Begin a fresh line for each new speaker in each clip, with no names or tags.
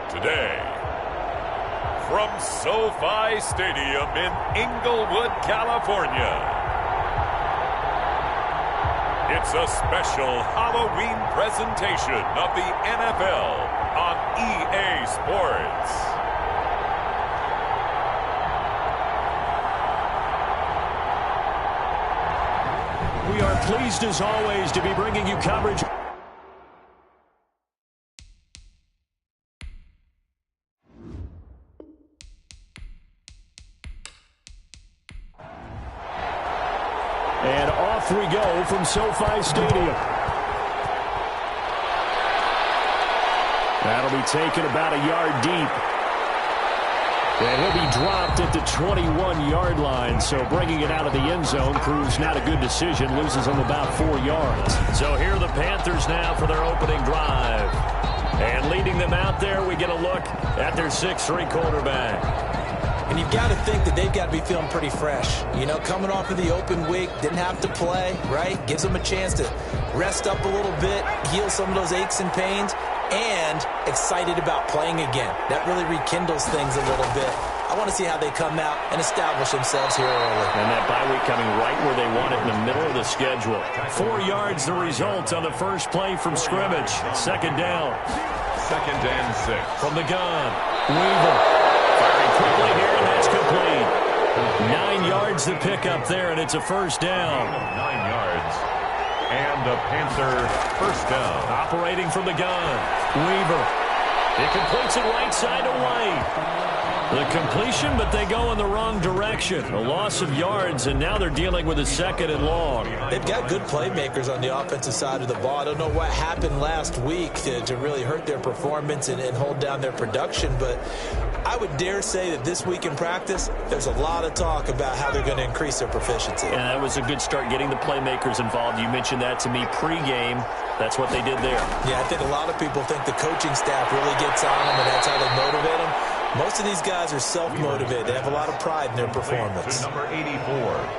today. From SoFi Stadium in Inglewood, California, it's a special Halloween presentation of the NFL on EA Sports.
We are pleased as always to be bringing you coverage. And off we go from SoFi Stadium. That'll be taken about a yard deep. And he'll be dropped at the 21-yard line. So bringing it out of the end zone proves not a good decision. Loses him about 4 yards. So here are the Panthers now for their opening drive. And leading them out there, we get a look at their 6'3" quarterback.
And you've got to think that they've got to be feeling pretty fresh. You know, coming off of the open week, didn't have to play, right? Gives them a chance to rest up a little bit, heal some of those aches and pains, and excited about playing again. That really rekindles things a little bit. I want to see how they come out and establish themselves here early.
And that bye week coming right where they want it in the middle of the schedule. 4 yards the result on the first play from scrimmage. Second down.
2nd and 6.
From the gun, Weaver. Firing quickly here, and that's complete. 9 yards to pick up there, and it's a first down.
9 yards. And a Panther first down.
Operating from the gun, Weaver. It completes it right side away. The completion, but they go in the wrong direction. A loss of yards, and now they're dealing with a 2nd and long.
They've got good playmakers on the offensive side of the ball. I don't know what happened last week to really hurt their performance and hold down their production, but I would dare say that this week in practice, there's a lot of talk about how they're going to increase their proficiency.
And that was a good start getting the playmakers involved. You mentioned that to me pregame. That's what they did there.
Yeah, I think a lot of people think the coaching staff really gets on them, and that's how they motivate them. Most of these guys are self-motivated. They have a lot of pride in their performance.
Number 84.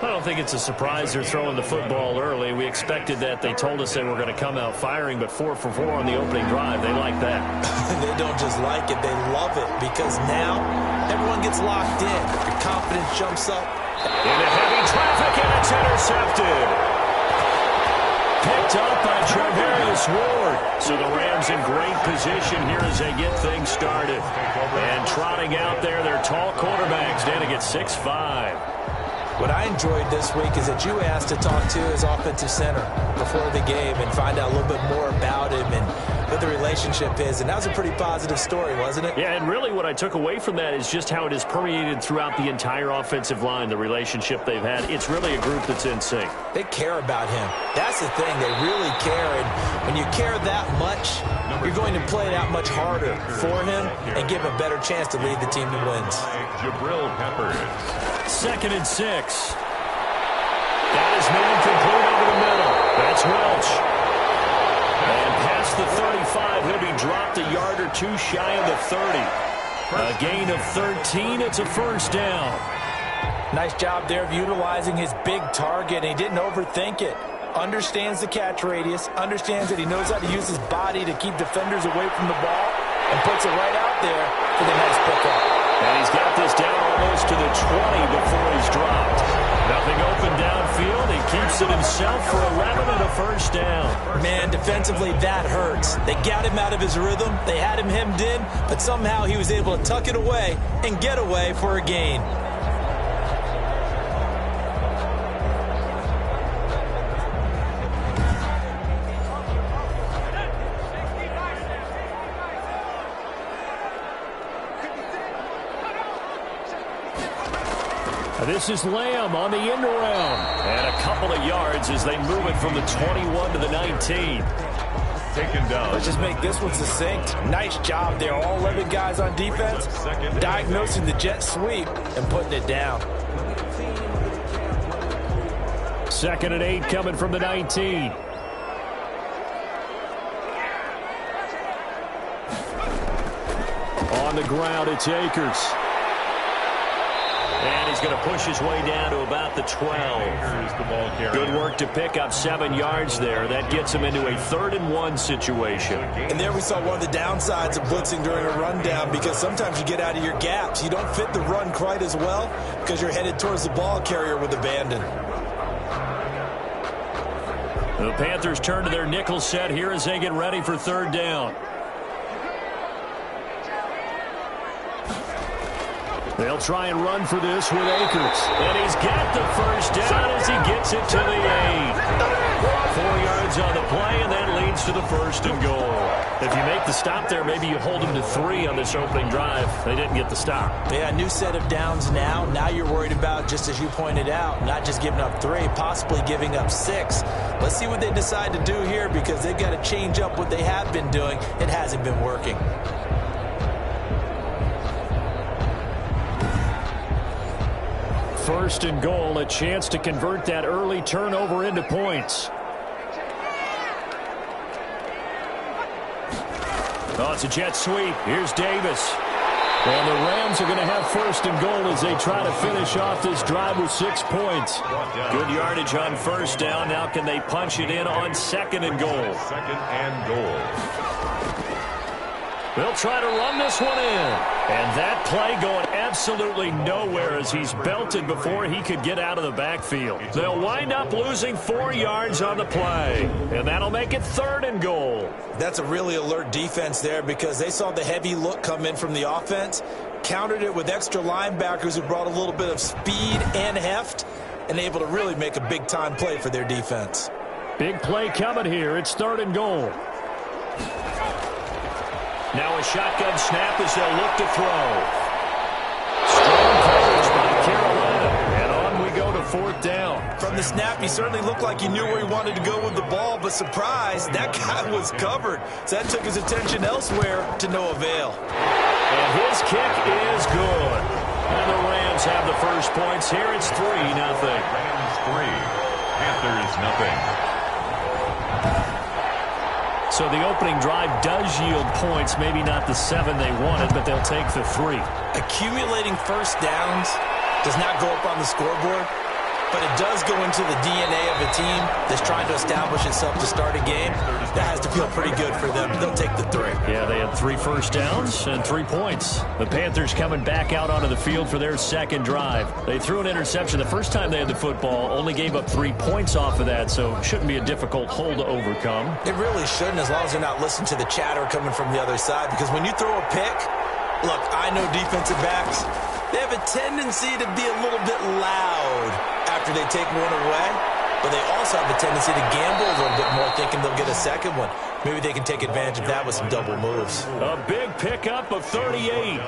I don't think it's a surprise they're throwing the football early. We expected that. They told us they were going to come out firing, but 4 for 4 on the opening drive. They like that.
They don't just like it. They love it because now everyone gets locked in. Your confidence jumps up.
Into heavy traffic, and it's intercepted. Picked up by Travarius Ward. So the Rams in great position here as they get things started. And trotting out there, their tall quarterbacks down to get 6'5".
What I enjoyed this week is that you asked to talk to his offensive center before the game and find out a little bit more about him and what the relationship is. And that was a pretty positive story, wasn't it?
Yeah, and really what I took away from that is just how it is permeated throughout the entire offensive line, the relationship they've had. It's really a group that's in sync.
They care about him. That's the thing. They really care. And when you care that much, you're going to play that much harder for him and give him a better chance to lead the team to wins.
Jabril Peppers.
2nd and 6. Got his man complete over the middle. That's Welch. And past the 35, he'll be dropped a yard or 2 shy of the 30. A gain of 13. It's a first down.
Nice job there of utilizing his big target. He didn't overthink it. Understands the catch radius. Understands that he knows how to use his body to keep defenders away from the ball. And puts it right out there for the nice pickup.
And he's got this down almost to the 20 before he's dropped. Nothing open downfield. He keeps it himself for 11 and a first down.
Man, defensively, that hurts. They got him out of his rhythm. They had him hemmed in, but somehow he was able to tuck it away and get away for a gain.
This is Lamb on the end around. And a couple of yards as they move it from the 21 to the 19.
Taken down.
Let's just make this one succinct. Nice job there. All 11 guys on defense diagnosing the jet sweep and putting it down.
2nd and 8 coming from the 19. On the ground, it's Akers. And he's going to push his way down to about the 12.
Here's the ball carrier.
Good work to pick up 7 yards there. That gets him into a 3rd-and-1 situation.
And there we saw one of the downsides of blitzing during a rundown, because sometimes you get out of your gaps. You don't fit the run quite as well because you're headed towards the ball carrier with abandon.
The Panthers turn to their nickel set here as they get ready for 3rd down. They'll try and run for this with Akers. And he's got the 1st down as he gets it to the 8. 4 yards on the play, and that leads to the 1st and goal. If you make the stop there, maybe you hold them to 3 on this opening drive. They didn't get the stop.
Yeah, new set of downs now. Now you're worried about, just as you pointed out, not just giving up 3, possibly giving up 6. Let's see what they decide to do here, because they've got to change up what they have been doing. It hasn't been working.
1st and goal, a chance to convert that early turnover into points. Oh, it's a jet sweep. Here's Davis. And the Rams are going to have 1st and goal as they try to finish off this drive with 6 points. Good yardage on 1st down. Now can they punch it in on 2nd and goal?
2nd and goal.
They'll try to run this one in. And that play going absolutely nowhere as he's belted before he could get out of the backfield. They'll wind up losing 4 yards on the play. And that'll make it 3rd and goal.
That's a really alert defense there, because they saw the heavy look come in from the offense, countered it with extra linebackers who brought a little bit of speed and heft, and able to really make a big-time play for their defense.
Big play coming here. It's 3rd and goal. Now a shotgun snap as they'll look to throw. Strong coverage by Carolina. And on we go to 4th down.
From the snap, he certainly looked like he knew where he wanted to go with the ball, but surprise, that guy was covered. So that took his attention elsewhere to no avail.
And his kick is good. And the Rams have the 1st points here. It's 3-0.
Rams 3, Panthers nothing.
So the opening drive does yield points, maybe not the 7 they wanted, but they'll take the 3.
Accumulating 1st downs does not go up on the scoreboard, but it does go into the DNA of a team that's trying to establish itself to start a game. That has to feel pretty good for them. They'll take the 3.
Yeah, they had 3 1st downs and 3 points. The Panthers coming back out onto the field for their 2nd drive. They threw an interception the first time they had the football, only gave up 3 points off of that, so it shouldn't be a difficult hole to overcome.
It really shouldn't, as long as they're not listening to the chatter coming from the other side, because when you throw a pick, look, I know defensive backs, they have a tendency to be a little bit loud after they take one away, but they also have a tendency to gamble a little bit more, thinking they'll get a 2nd one. Maybe they can take advantage of that with some double moves.
A big pickup of 38.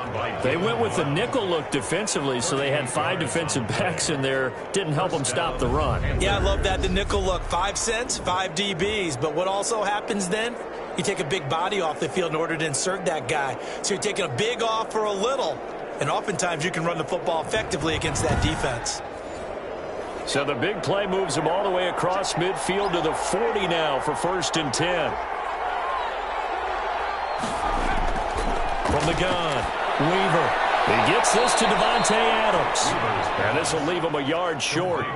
They went with the nickel look defensively, so they had 5 defensive backs in there. Didn't help them stop the run.
Yeah, I love that. The nickel look, 5 cents, 5 DBs. But what also happens then? You take a big body off the field in order to insert that guy. So you're taking a big off for a little. And oftentimes you can run the football effectively against that defense.
So the big play moves them all the way across midfield to the 40 now for 1st and 10. From the gun, Weaver. He gets this to Devontae Adams. And this will leave him a yard short.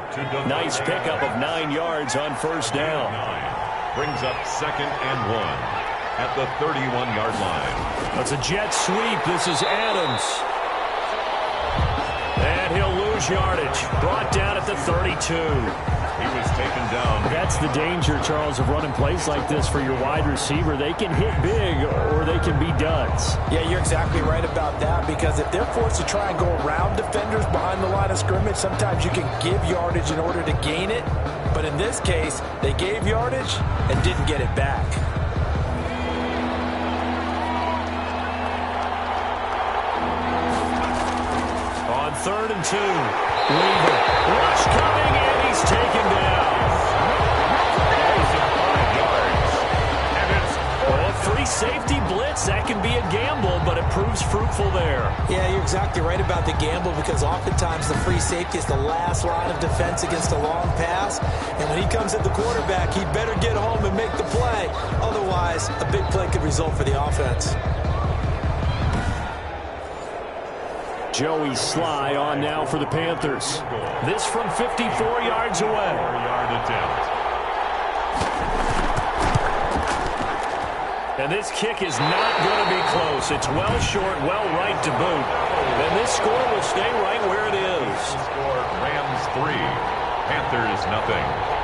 Nice pickup of 9 yards on 1st down.
Brings up 2nd and 1 at the 31-yard line.
That's a jet sweep. This is Adams. And he'll lose yardage. Brought down at the 32.
He was taken down.
That's the danger, Charles, of running plays like this for your wide receiver. They can hit big or they can be duds.
Yeah, you're exactly right about that, because if they're forced to try and go around defenders behind the line of scrimmage, sometimes you can give yardage in order to gain it. But in this case, they gave yardage and didn't get it back.
On 3rd and 2, Weaver. Rush coming, and he's taken down. Well, free safety blitz, that can be a gamble, but it proves fruitful there.
Yeah, you're exactly right about the gamble, because oftentimes the free safety is the last line of defense against a long pass. And when he comes at the quarterback, he better get home and make the play. Otherwise, a big play could result for the offense.
Joey Sly on now for the Panthers. This from 54 yards away.
4-yard attempt.
And this kick is not going to be close. It's well short, well right to boot. And this score will stay right where it is.
Score Rams 3, Panthers nothing.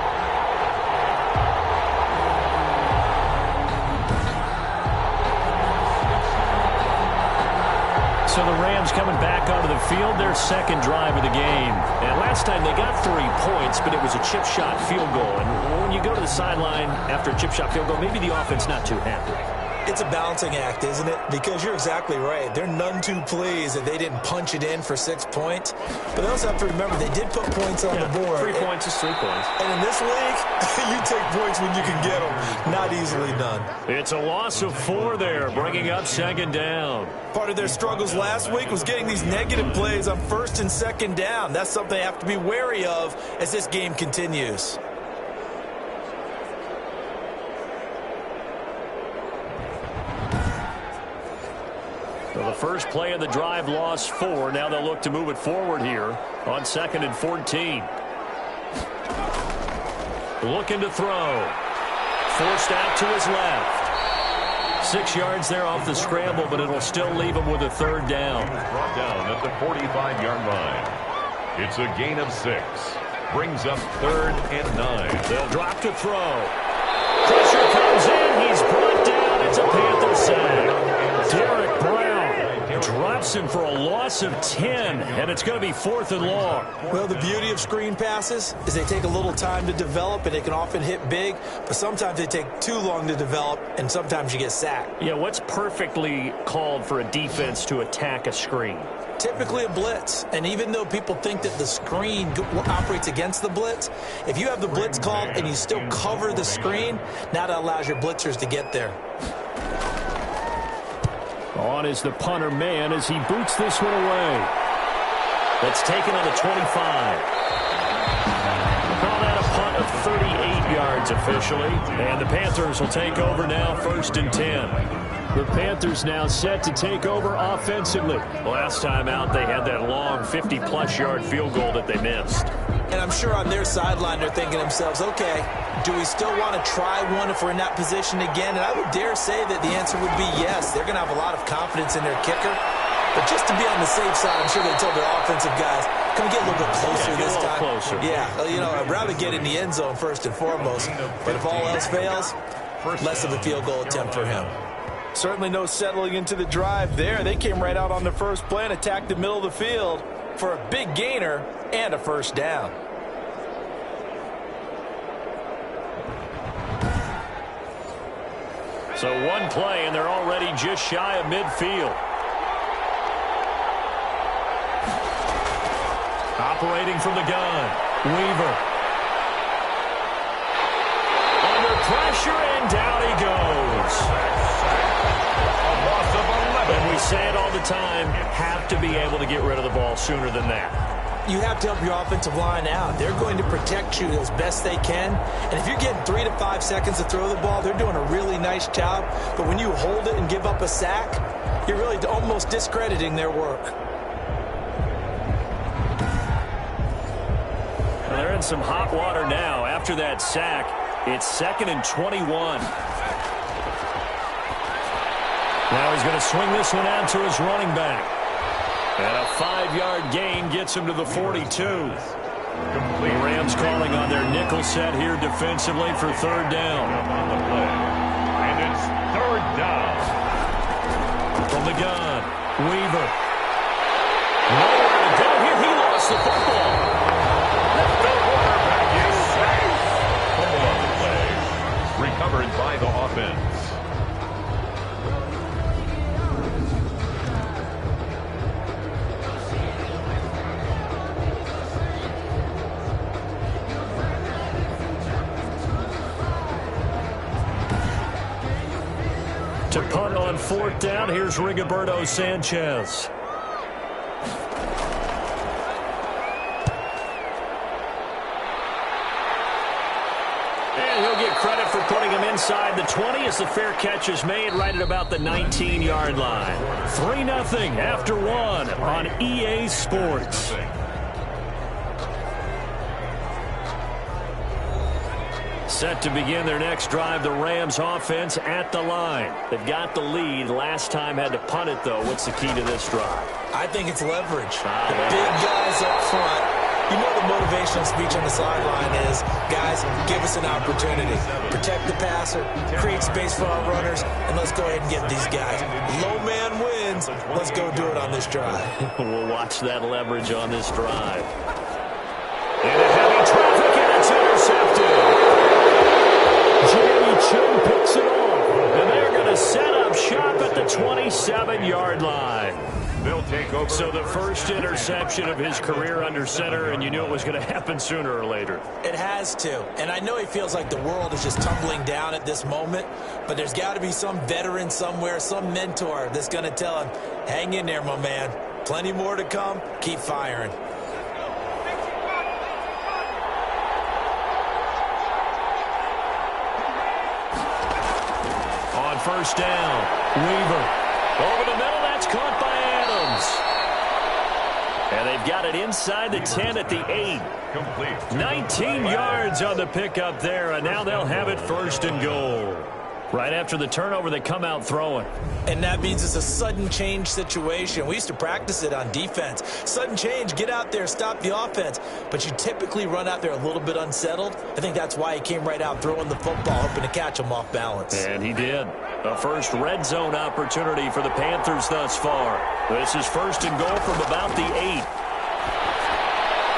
So the Rams coming back onto the field, their second drive of the game. And last time they got 3 points, but it was a chip shot field goal. And when you go to the sideline after a chip shot field goal, maybe the offense not too happy.
It's a balancing act, isn't it? Because you're exactly right. They're none too pleased that they didn't punch it in for 6 points. But they also have to remember they did put points on the board.
3 points is 3 points.
And in this league, you take points when you can get them. Not easily done.
It's a loss of 4 there, bringing up second down.
Part of their struggles last week was getting these negative plays on first and second down. That's something they have to be wary of as this game continues.
So the first play of the drive lost 4. Now they'll look to move it forward here on 2nd and 14. Looking to throw. Forced out to his left. 6 yards there off the scramble, but it'll still leave him with a 3rd down.
Brought down at the 45-yard line. It's a gain of 6. Brings up 3rd and 9.
They'll drop to throw. Pressure comes in. He's brought down. It's a Panther sack. Derek Brown drops him for a loss of 10, and it's going to be 4th and long.
Well, the beauty of screen passes is they take a little time to develop, and they can often hit big, but sometimes they take too long to develop, and sometimes you get sacked.
Yeah, what's perfectly called for a defense to attack a screen?
Typically a blitz, and even though people think that the screen operates against the blitz, if you have the blitz called and you still cover the screen, now that allows your blitzers to get there.
On is the punter man as he boots this one away. That's taken on the 25. Call that a punt of 38 yards officially. And the Panthers will take over now, 1st and 10. The Panthers now set to take over offensively. Last time out, they had that long 50-plus yard field goal that they missed.
And I'm sure on their sideline they're thinking to themselves, okay, do we still want to try one if we're in that position again? And I would dare say that the answer would be yes. They're going to have a lot of confidence in their kicker. But just to be on the safe side, I'm sure they told their offensive guys, can we get a little bit closer this time?
Closer.
Yeah, you know, I'd rather get in the end zone first and foremost. But if all else fails, less of a field goal attempt for him. Certainly no settling into the drive there. They came right out on the first play and attacked the middle of the field for a big gainer and a 1st down.
So one play, and they're already just shy of midfield. Operating from the gun, Weaver. Under pressure, and down he goes.
A loss of 11.
And we say it all the time, have to be able to get rid of the ball sooner than that.
You have to help your offensive line out. They're going to protect you as best they can. And if you're getting 3 to 5 seconds to throw the ball, they're doing a really nice job. But when you hold it and give up a sack, you're really almost discrediting their work.
Well, they're in some hot water now. After that sack, it's 2nd and 21. Now he's going to swing this one out to his running back. And a 5-yard gain gets him to the 42. The Rams calling on their nickel set here defensively for 3rd down.
On the play. And it's 3rd down.
From the gun, Weaver. Nowhere to go here. He lost the football.
The quarterback is safe. Fumble on the play. Recovered by the offense.
To punt on 4th down, here's Rigoberto Sanchez. And he'll get credit for putting him inside the 20 as the fair catch is made right at about the 19-yard line. 3-0 after one on EA Sports. Set to begin their next drive, the Rams offense at the line. They've got the lead. Last time had to punt it, though. What's the key to this drive?
I think it's leverage. The big guys up front. You know the motivational speech on the sideline is, guys, give us an opportunity. Protect the passer, create space for our runners, and let's go ahead and get these guys. Low man wins. Let's go do it on this drive.
We'll watch that leverage on this drive. Into heavy traffic, and it's intercepted. Jerry Chin picks it off, and they're going to set up shop at the 27-yard line.
They'll take over.
So the first interception of his career under center, and you knew it was going to happen sooner or later.
It has to. And I know he feels like the world is just tumbling down at this moment, but there's got to be some veteran somewhere, some mentor that's going to tell him, hang in there, my man. Plenty more to come. Keep firing.
On first down, Weaver. Over the middle, that's caught by Adams. And they've got it inside the 10 at the 8.
Complete.
19 yards on the pickup there, and now they'll have it first and goal. Right after the turnover, they come out throwing.
And that means it's a sudden change situation. We used to practice it on defense. Sudden change, get out there, stop the offense. But you typically run out there a little bit unsettled. I think that's why he came right out throwing the football, hoping to catch him off balance.
And he did. A first red zone opportunity for the Panthers thus far. This is first and goal from about the 8.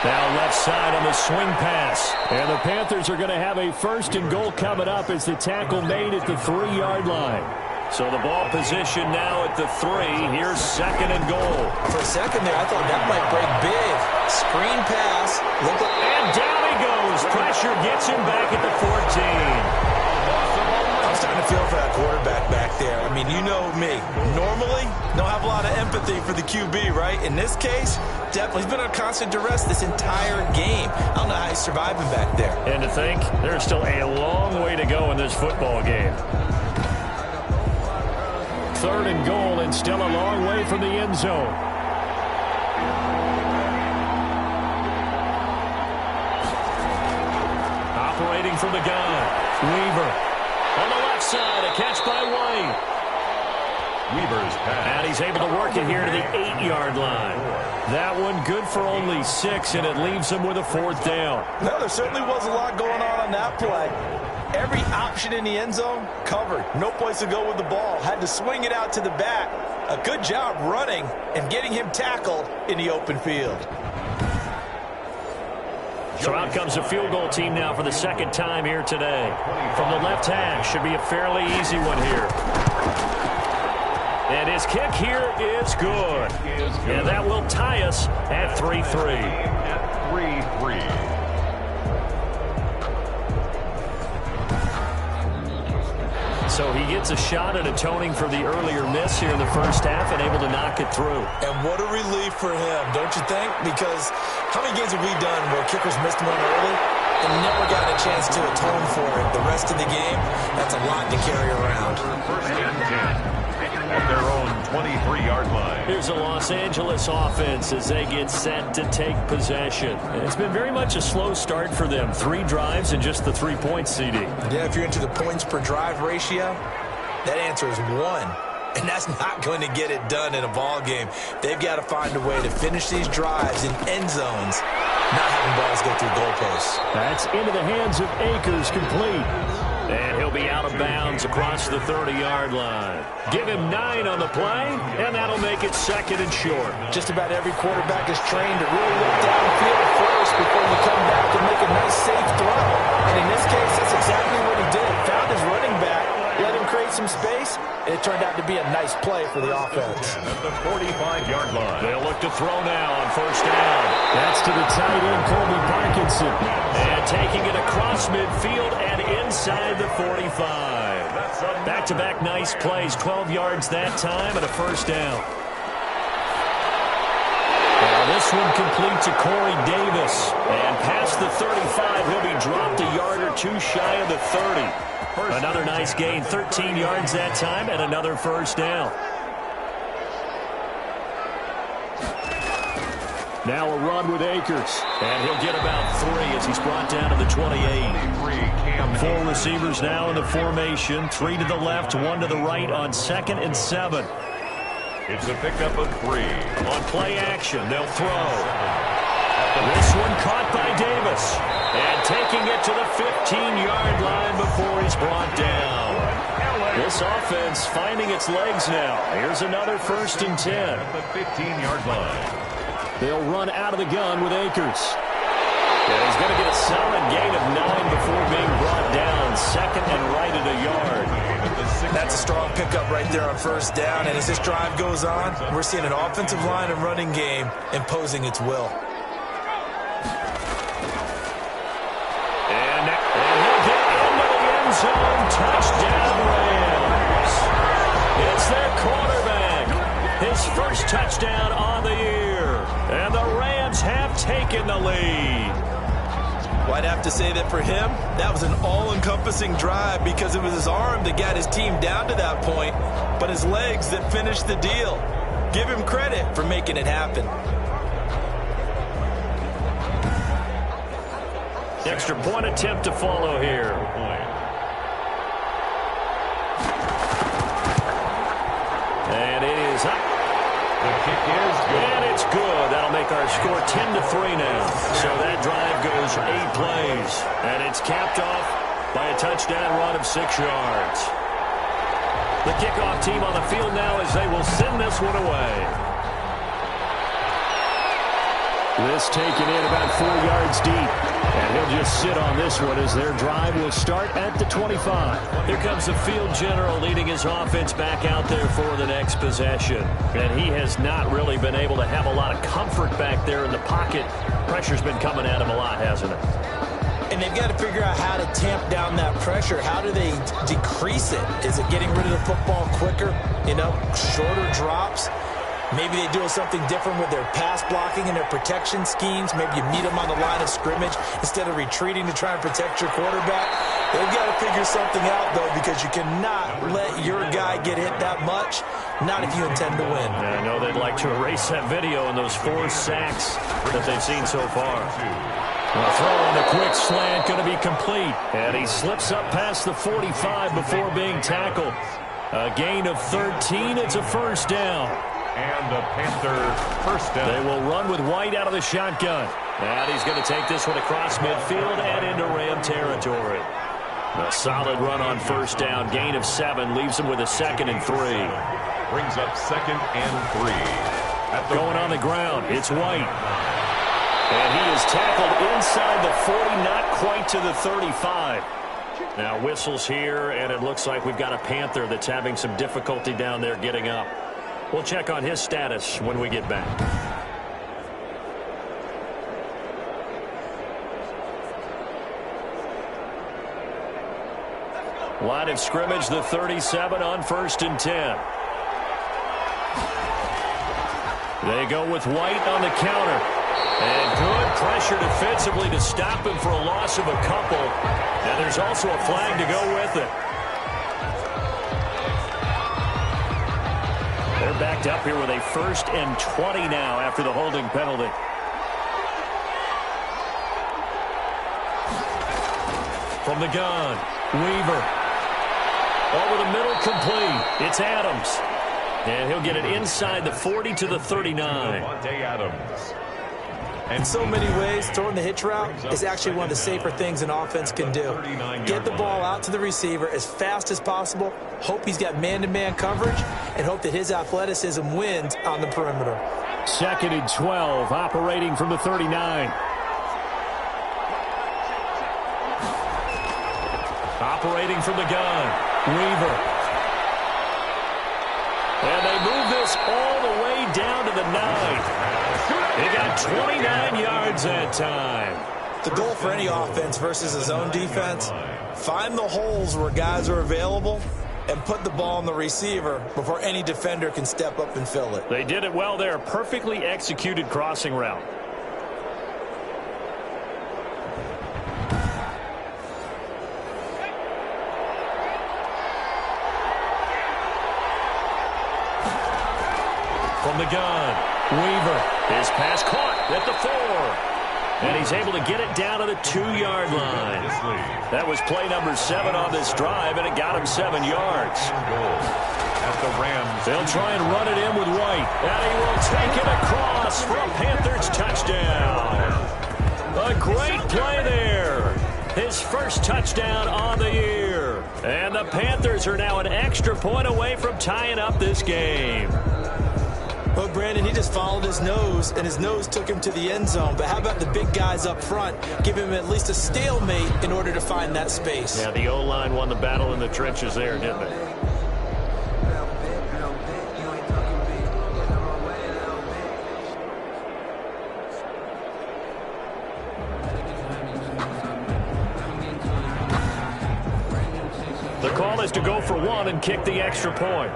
Now left side on the swing pass. And the Panthers are going to have a first and goal coming up as the tackle made at the 3-yard line. So the ball position now at the 3. Here's second and goal.
For a second there, I thought that might break big. Screen pass.
And down he goes. Pressure gets him back at the 14.
I'm starting to feel for that quarterback back there. I mean, you know me. Normally, don't have a lot of empathy for the QB, right? In this case, definitely. He's been on constant duress this entire game. I don't know how he's surviving back there.
And to think, there's still a long way to go in this football game. Third and goal, and still a long way from the end zone. Operating from the gun, Weaver. On the left side, a catch by White.
Weaver's pass.
And he's able to work it here to the 8-yard line. That one good for only 6, and it leaves him with a 4th down.
No, there certainly was a lot going on that play. Every option in the end zone covered. No place to go with the ball. Had to swing it out to the back. A good job running and getting him tackled in the open field.
So out comes the field goal team now for the second time here today. From the left hash, should be a fairly easy one here. And his kick here is good. And that will tie us at 3-3.
At 3-3.
So he gets a shot at atoning for the earlier miss here in the first half and able to knock it through.
And what a relief for him, don't you think? Because how many games have we done where kickers missed one early and never got a chance to atone for it the rest of the game? That's a lot to carry around.
First and 10 at their own 23-yard line.
Here's a Los Angeles offense as they get set to take possession. It's been very much a slow start for them. 3 drives and just the 3 points, CD.
Yeah, if you're into the points per drive ratio, that answer is 1. And that's not going to get it done in a ball game. They've got to find a way to finish these drives in end zones, not having balls go through goalposts.
That's into the hands of Akers, complete. And he'll be out of bounds across the 30-yard line. Give him 9 on the play, and that'll make it second and short.
Just about every quarterback is trained to really look downfield first before you come back and make a nice, safe throw. And in this case, that's exactly what he did. Found his running back, let him create some space, and it turned out to be a nice play for the offense.
At the 45-yard line.
They'll look to throw now on first down. That's to the tight end, Colby Parkinson. And taking it across midfield and inside the 45. Back-to-back nice plays, 12 yards that time and a first down. Well, this This one complete to Corey Davis. And past the 35, he'll be dropped a yard or two shy of the 30. Another nice gain, 13 yards that time, and another first down. Now a run with Akers. And he'll get about 3 as he's brought down to the 28. 4 receivers now in the formation. 3 to the left, 1 to the right on 2nd and 7.
It's a pickup of 3.
On play action, they'll throw. This one caught by Davis. And taking it to the 15-yard line before he's brought down. This offense finding its legs now. Here's another 1st and 10.
At the 15-yard line.
They'll run out of the gun with Akers. And he's going to get a solid gain of 9 before being brought down. 2nd and right at a yard.
That's a strong pickup right there on 1st down. And as this drive goes on, we're seeing an offensive line and running game imposing its will.
And he'll get into the end zone. Touchdown, Rams. It's their quarterback. His first touchdown on the year. And the Rams have taken the lead.
Well, I'd have to say that for him, that was an all-encompassing drive because it was his arm that got his team down to that point, but his legs that finished the deal. Give him credit for making it happen.
Extra point attempt to follow here. And it is up.
The kick is good.
And it's good. That'll make our score 10-3 now. So that drive goes 8 plays. And it's capped off by a touchdown run of 6 yards. The kickoff team on the field now as they will send this one away. This taken in about 4 yards deep. And he'll just sit on this one as their drive will start at the 25. Here comes the field general leading his offense back out there for the next possession. And he has not really been able to have a lot of comfort back there in the pocket. Pressure's been coming at him a lot, hasn't it?
And they've got to figure out how to tamp down that pressure. How do they decrease it? Is it getting rid of the football quicker? You know, shorter drops? Maybe they do something different with their pass blocking and their protection schemes. Maybe you meet them on the line of scrimmage instead of retreating to try and protect your quarterback. They've got to figure something out, though, because you cannot let your guy get hit that much, not if you intend to win.
And I know they'd like to erase that video and those 4 sacks that they've seen so far. The throw on the quick slant going to be complete. And he slips up past the 45 before being tackled. A gain of 13. It's a first down.
And the Panthers first down.
They will run with White out of the shotgun. And he's going to take this one across midfield and into Ram territory. A solid run on first down. Gain of 7 leaves him with a 2nd and 3.
Brings up 2nd and 3.
Going on the ground, it's White. And he is tackled inside the 40, not quite to the 35. Now whistles here, and it looks like we've got a Panther that's having some difficulty down there getting up. We'll check on his status when we get back. Line of scrimmage, the 37 on 1st and 10. They go with White on the counter. And good pressure defensively to stop him for a loss of a couple. And there's also a flag to go with it. They're backed up here with a 1st and 20 now after the holding penalty. From the gun, Weaver. Over the middle, complete. It's Adams. And he'll get it inside the 40 to the 39.
Adams.
In so many ways, throwing the hitch route is actually one of the safer things an offense can do. Get the ball out to the receiver as fast as possible, hope he's got man-to-man coverage, and hope that his athleticism wins on the perimeter.
2nd and 12, operating from the 39. Operating from the gun, Weaver. And they move this all the way down to the 9. They got 29 yards that time.
The goal for any offense versus his own defense, find the holes where guys are available and put the ball on the receiver before any defender can step up and fill it.
They did it well there. Perfectly executed crossing route. From the gun, Weaver. His pass caught at the 4. And he's able to get it down to the 2-yard line. That was play number 7 on this drive, and it got him 7 yards.
At the Rams.
They'll try and run it in with White. And he will take it across for a Panthers touchdown. A great play there. His first touchdown on the year. And the Panthers are now an extra point away from tying up this game.
Well, Brandon, he just followed his nose, and his nose took him to the end zone. But how about the big guys up front? Give him at least a stalemate in order to find that space.
Yeah, the O-line won the battle in the trenches there, didn't they? The call is to go for 1 and kick the extra point.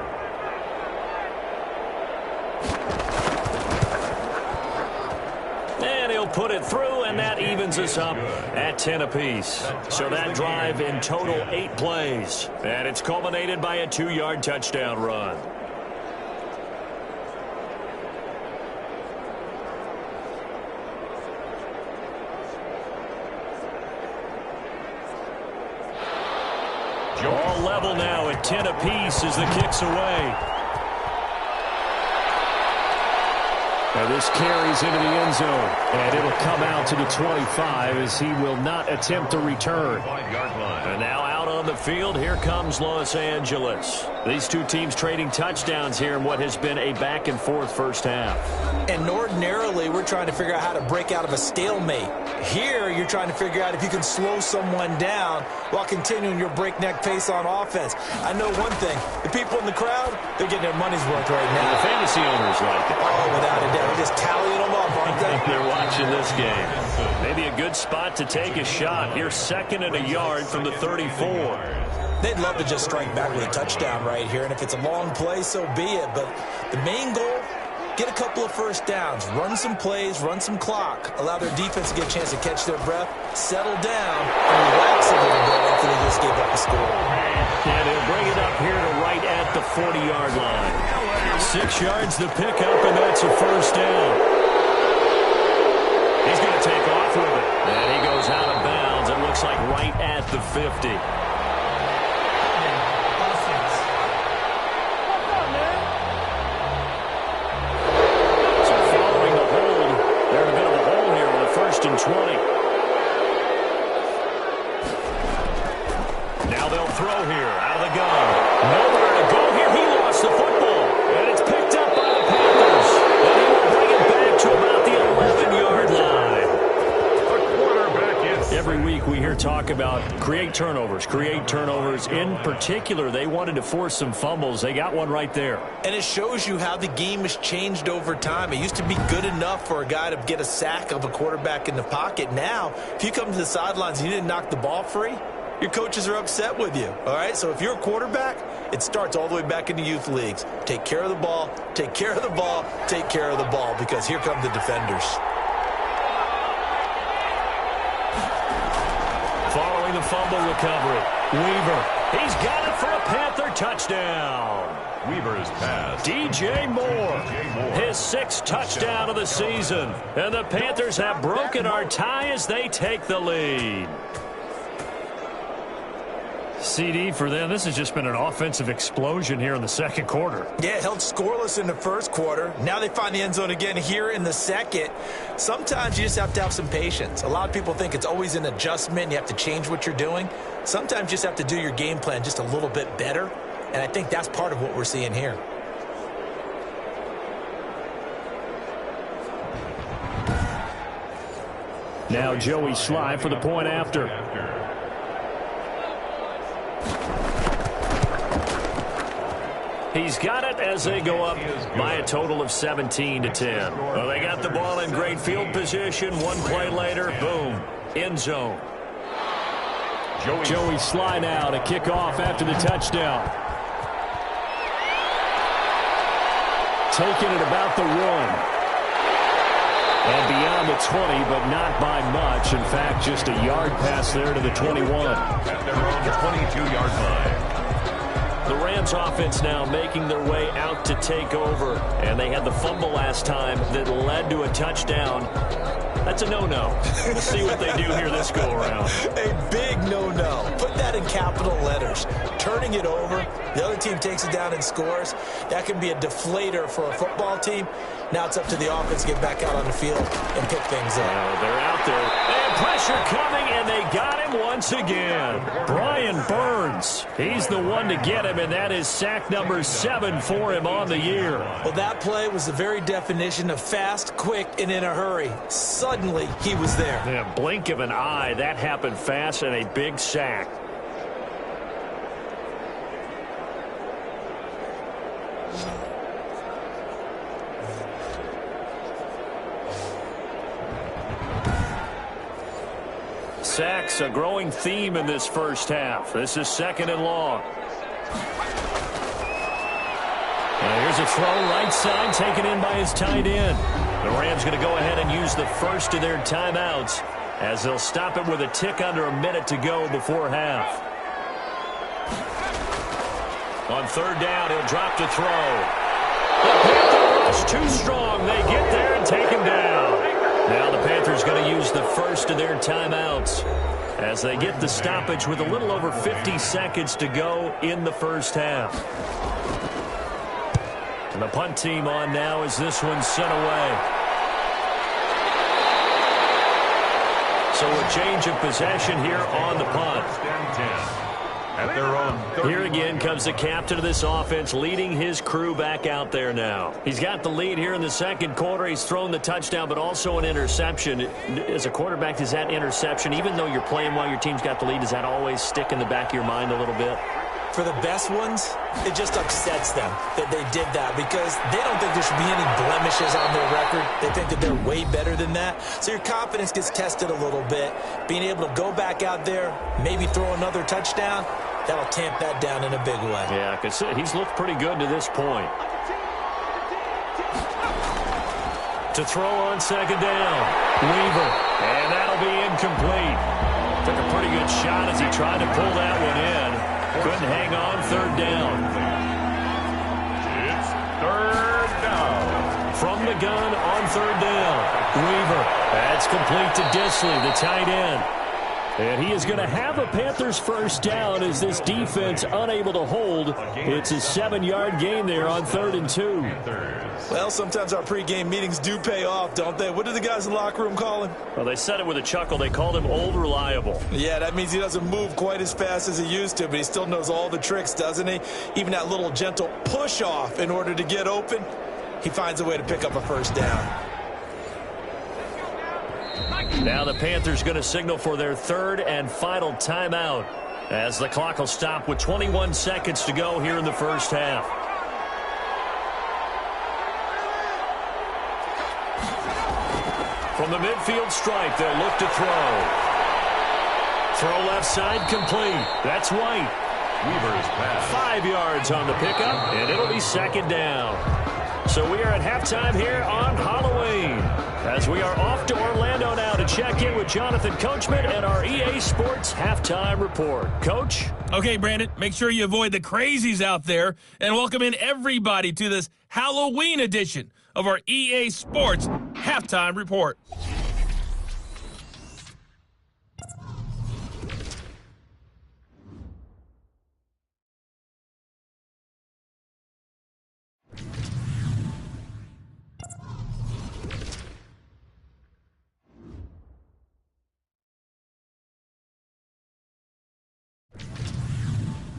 Put it through, and that evens us up at 10 apiece. So that drive in total 8 plays. And it's culminated by a 2-yard touchdown run. All level now at 10 apiece as the kick's away. Now this carries into the end zone, and it'll come out to the 25 as he will not attempt to return. And now out on the field, here comes Los Angeles. These two teams trading touchdowns here in what has been a back-and-forth first half.
And ordinarily, we're trying to figure out how to break out of a stalemate. Here, you're trying to figure out if you can slow someone down while continuing your breakneck pace on offense. I know one thing. The people in the crowd, they're getting their money's worth right now.
The fantasy owners like it.
Oh, without a doubt. They're just tallying them up, aren't they?
They're watching this game. Maybe a good spot to take a shot. Here's 2nd and a yard from the 34.
They'd love to just strike back with a touchdown right here, and if it's a long play, so be it. But the main goal, get a couple of first downs, run some plays, run some clock, allow their defense to get a chance to catch their breath, settle down, and relax a little bit after they just gave up a score.
And he'll bring it up here to right at the 40-yard line. 6 yards to pick up, and that's a first down. He's going to take off with it. And he goes out of bounds. It looks like right at the 50. So following the hold, they're in a bit of a hole here with a 1st and 20. Now they'll throw here out of the gun. Nowhere to go here. He lost the football. And it's picked up by the Panthers. And he will bring it back to about the 11-yard line.
The quarterback is...
Every week we hear talk about create turnovers. In particular, they wanted to force some fumbles. They got one right there.
And it shows you how the game has changed over time. It used to be good enough for a guy to get a sack of a quarterback in the pocket. Now, if you come to the sidelines and you didn't knock the ball free, your coaches are upset with you, all right? So if you're a quarterback, it starts all the way back in the youth leagues. Take care of the ball, take care of the ball, take care of the ball, because here come the defenders.
Following the fumble recovery, Weaver. He's got it for a Panther touchdown.
Weaver's pass.
DJ Moore, his 6th touchdown of the season. And the Panthers have broken our tie as they take the lead. CD for them, this has just been an offensive explosion here in the second quarter.
Yeah, held scoreless in the first quarter. Now they find the end zone again here in the second. Sometimes you just have to have some patience. A lot of people think it's always an adjustment. You have to change what you're doing. Sometimes you just have to do your game plan just a little bit better. And I think that's part of what we're seeing here.
Now Joey Sly for the point after. He's got it as they go up by a total of 17-10. Well, they got the ball in great field position. One play later, boom, end zone. Joey Sly now to kick off after the touchdown. taken at about the 1. And beyond the 20, but not by much. In fact, just a yard pass there to the 21.
At their own 22-yard line.
The Rams offense now making their way out to take over. And they had the fumble last time that led to a touchdown. That's a no-no. We'll see what they do here this go-around.
A big no-no. Put that in capital letters. Turning it over, the other team takes it down and scores. That can be a deflator for a football team. Now it's up to the offense to get back out on the field and pick things up.
They're out there. And pressure coming, and they got him once again. Brian Burns. He's the one to get him, and that is sack number 7 for him on the year.
Well, that play was the very definition of fast, quick, and in a hurry. Suddenly, he was there.
Yeah, blink of an eye. That happened fast, and a big sack. Sacks, a growing theme in this first half. This is 2nd and long. And here's a throw right side taken in by his tight end. The Rams going to go ahead and use the first of their timeouts as they'll stop it with a tick under a minute to go before half. On 3rd down, he'll drop to throw. The Panther rush too strong. They get there and take him down. Now the Panthers going to use the first of their timeouts as they get the stoppage with a little over 50 seconds to go in the first half. And the punt team on now as this one's sent away. So a change of possession here on the punt.
At their own
here again comes the captain of this offense leading his crew back out there now. He's got the lead here in the second quarter. He's thrown the touchdown, but also an interception. As a quarterback, does that interception, even though you're playing while your team's got the lead, does that always stick in the back of your mind a little bit?
For the best ones, it just upsets them that they did that because they don't think there should be any blemishes on their record. They think that they're way better than that. So your confidence gets tested a little bit. Being able to go back out there, maybe throw another touchdown, that'll tamp that down in a big way.
Yeah, because he's looked pretty good to this point. To throw on 2nd down, Weaver, and that'll be incomplete. Took a pretty good shot as he tried to pull that one in. Couldn't hang on 3rd down.
It's 3rd down.
From the gun on 3rd down, Weaver. That's complete to Disley, the tight end. And he is going to have a Panthers first down as this defense unable to hold. It's a 7-yard gain there on 3rd and 2.
Well, sometimes our pregame meetings do pay off, don't they? What do the guys in the locker room call him?
Well, they said it with a chuckle. They called him Old Reliable.
Yeah, that means he doesn't move quite as fast as he used to, but he still knows all the tricks, doesn't he? Even that little gentle push-off in order to get open, he finds a way to pick up a first down.
Now the Panthers going to signal for their 3rd and final timeout as the clock will stop with 21 seconds to go here in the first half. From the midfield stripe, they'll look to throw. Throw left side complete. That's White.
Weaver's pass.
5 yards on the pickup, and it'll be 2nd down. So we are at halftime here on Halloween as we are off to Orlando now to check in with Jonathan Coachman and our EA Sports Halftime Report. Coach?
Okay, Brandon, make sure you avoid the crazies out there and welcome in everybody to this Halloween edition of our EA Sports Halftime Report.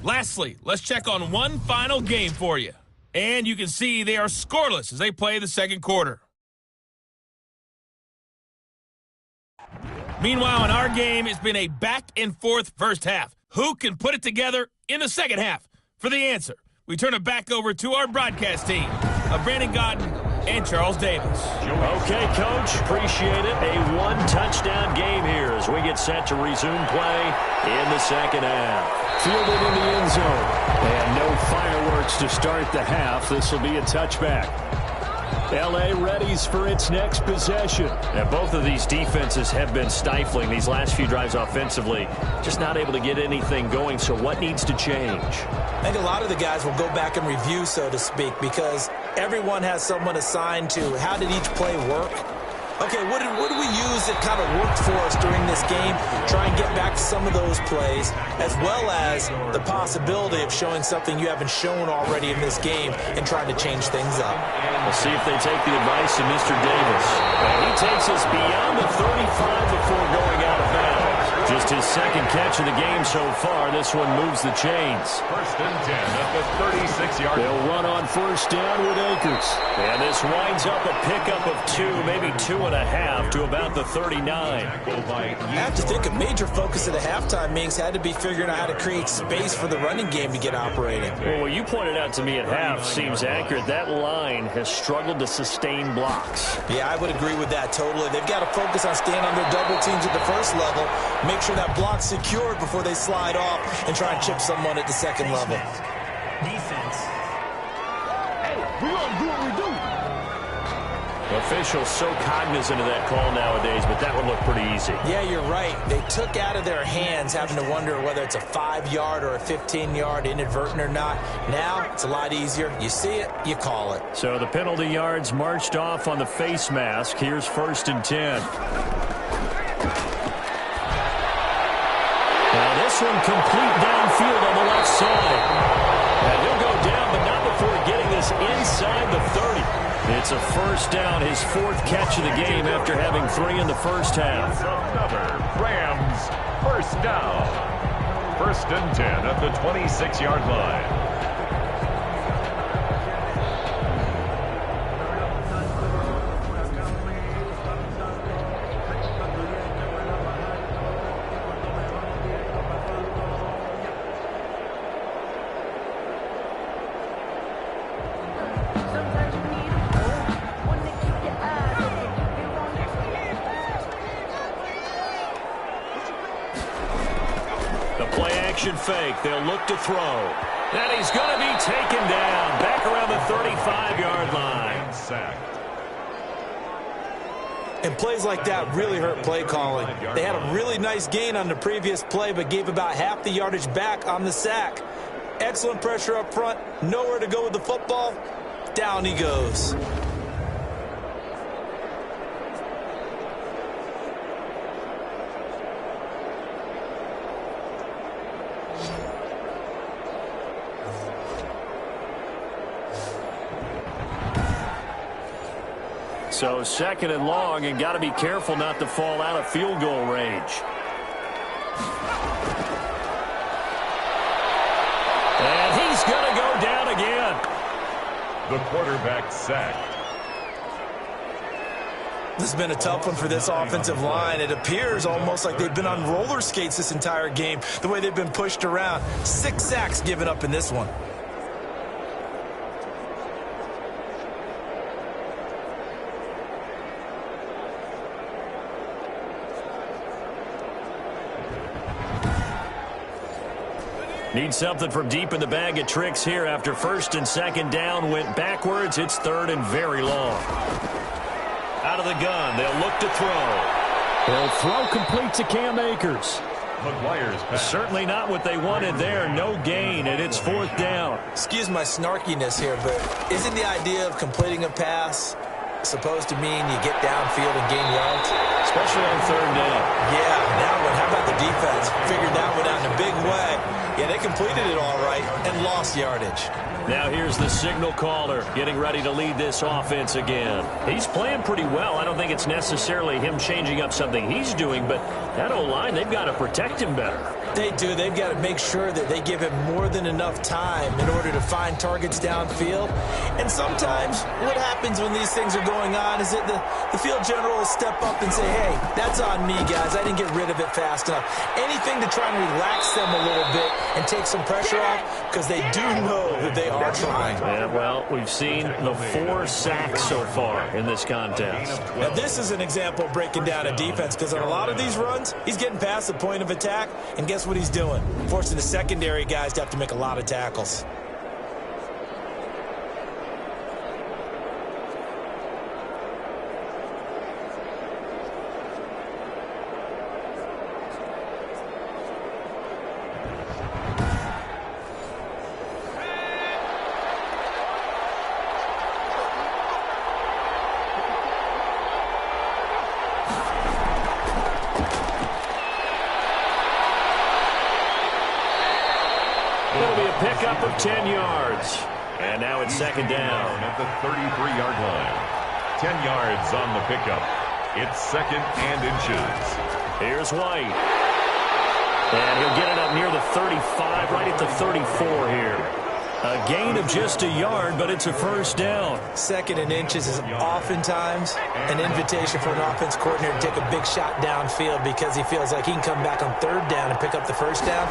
Lastly, let's check on one final game for you. And you can see they are scoreless as they play the second quarter. Meanwhile, in our game, it's been a back-and-forth first half. Who can put it together in the second half? For the answer, we turn it back over to our broadcast team of Brandon Godden and Charles Davis.
Okay, Coach, appreciate it. A one-touchdown game here as we get set to resume play in the second half. Fielded in the end zone. And no fireworks to start the half. This will be a touchback. L.A. readies for its next possession.
And both of these defenses have been stifling these last few drives offensively. Just not able to get anything going, so what needs to change?
I think a lot of the guys will go back and review, so to speak, because everyone has someone assigned to how did each play work. Okay, what did we use that kind of worked for us during this game? Try and get back to some of those plays, as well as the possibility of showing something you haven't shown already in this game and trying to change things up.
We'll see if they take the advice of Mr. Davis.
And he takes us beyond the 35 before going out of bounds. Just his second catch of the game so far. This one moves the chains.
First and 10 at the 36-yard line.
They'll run on first down with Akers. And this winds up a pickup of 2, maybe 2.5 to about the 39.
I have to think a major focus of the halftime meetings had to be figuring out how to create space for the running game to get operating.
Well, what you pointed out to me at half seems accurate. That line has struggled to sustain blocks.
Yeah, I would agree with that totally. They've got to focus on staying on their double teams at the first level, make sure that block's secured before they slide off and try and chip someone at the second level.
Defense.
Hey, we're going to do what we do.
Officials so cognizant of that call nowadays, but that would look pretty easy.
Yeah, you're right. They took out of their hands having to wonder whether it's a 5-yard or a 15-yard inadvertent or not. Now, it's a lot easier. You see it, you call it.
So the penalty yards marched off on the face mask. Here's first and 10. Now this one complete downfield on the left side. And he'll go down, but not before getting this inside the 30. It's a first down, his 4th catch of the game after having 3 in the first half.
Another Rams first down. First and 10 at the 26-yard line.
Fake. They'll look to throw. And he's going to be taken down back around the 35-yard line.
Sacked.
And plays like that really hurt play calling. They had a really nice gain on the previous play, but gave about half the yardage back on the sack. Excellent pressure up front. Nowhere to go with the football. Down he goes.
So second and long, and got to be careful not to fall out of field goal range. And he's going to go down again.
The quarterback sacked.
This has been a tough one for this offensive line. It appears almost like they've been on roller skates this entire game, the way they've been pushed around. 6 sacks given up in this one.
Need something from deep in the bag of tricks here after first and second down went backwards. It's third and very long. Out of the gun, they'll look to throw. They'll throw complete to Cam Akers.
McGuire's back.
Certainly not what they wanted there. No gain, and it's 4th down.
Excuse my snarkiness here, but isn't the idea of completing a pass supposed to mean you get downfield and gain yards?
Especially on 3rd down.
Yeah, now what? How about the defense? Figured that one out in a big way. Yeah, they completed it all right and lost yardage.
Now here's the signal caller getting ready to lead this offense again. He's playing pretty well. I don't think it's necessarily him changing up something he's doing, but that O-line, they've got to protect him better.
They do. They've got to make sure that they give him more than enough time in order to find targets downfield. And sometimes what happens when these things are going on is that the field general will step up and say, hey, that's on me, guys. I didn't get rid of it fast enough. Anything to try and relax them a little bit and take some pressure off, because they do know that they are trying.
Yeah, well, we've seen the 4 sacks so far in this contest.
Now, this is an example of breaking down a defense, because on a lot of these runs, he's getting past the point of attack, and guess what he's doing? Forcing the secondary guys to have to make a lot of tackles.
pickup of 10 yards. And now it's second down.
At the 33-yard line. 10 yards on the pickup. It's second and inches.
Here's White. And he'll get it up near the 35, right at the 34 here. A gain of just a yard, but it's a first down.
Second and inches is oftentimes an invitation for an offense coordinator to take a big shot downfield because he feels like he can come back on third down and pick up the first down.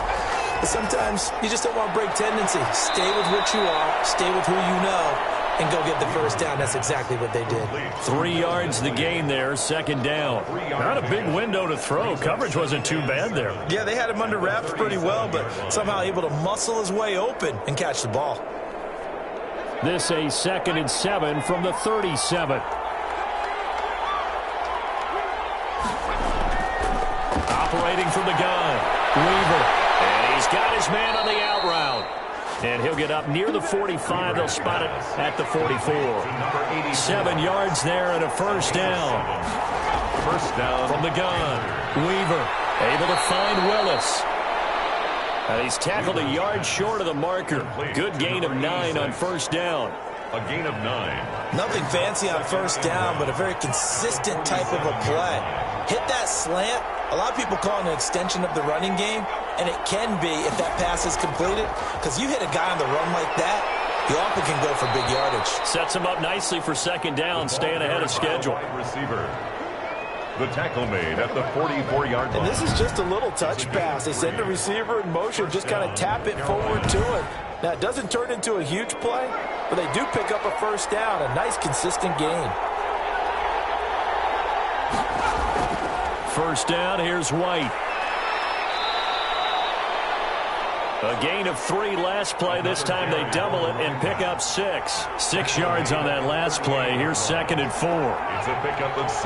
But sometimes you just don't want to break tendency. Stay with what you are, stay with who you know, and go get the first down. That's exactly what they did.
3 yards the gain there, second down. Not a big window to throw. Coverage wasn't too bad there.
Yeah, they had him under wraps pretty well, but somehow able to muscle his way open and catch the ball.
This a 2nd and 7 from the 37.
Operating from the gun, Weaver. And he's got his man on the out route. And he'll get up near the 45. They'll spot it at the 44. 7 yards there and a first down.
First down
From the gun, Weaver able to find Willis. And he's tackled a yard short of the marker. Good gain of 9 on first down.
A gain of 9.
Nothing fancy on first down, but a very consistent type of a play. Hit that slant. A lot of people call it an extension of the running game, and it can be if that pass is completed, because you hit a guy on the run like that, you often can go for big yardage.
Sets him up nicely for second down, staying ahead of schedule.
Receiver. The tackle made at the 44-yard line.
And this is just a little touch pass. They send the receiver in motion, just kind of tap it forward to him. Now, it doesn't turn into a huge play, but they do pick up a first down, a nice, consistent gain.
First down, here's White. A gain of 3 last play. This time they double it and pick up 6. 6 yards on that last play. Here's 2nd and 4.
It's a pickup of 6.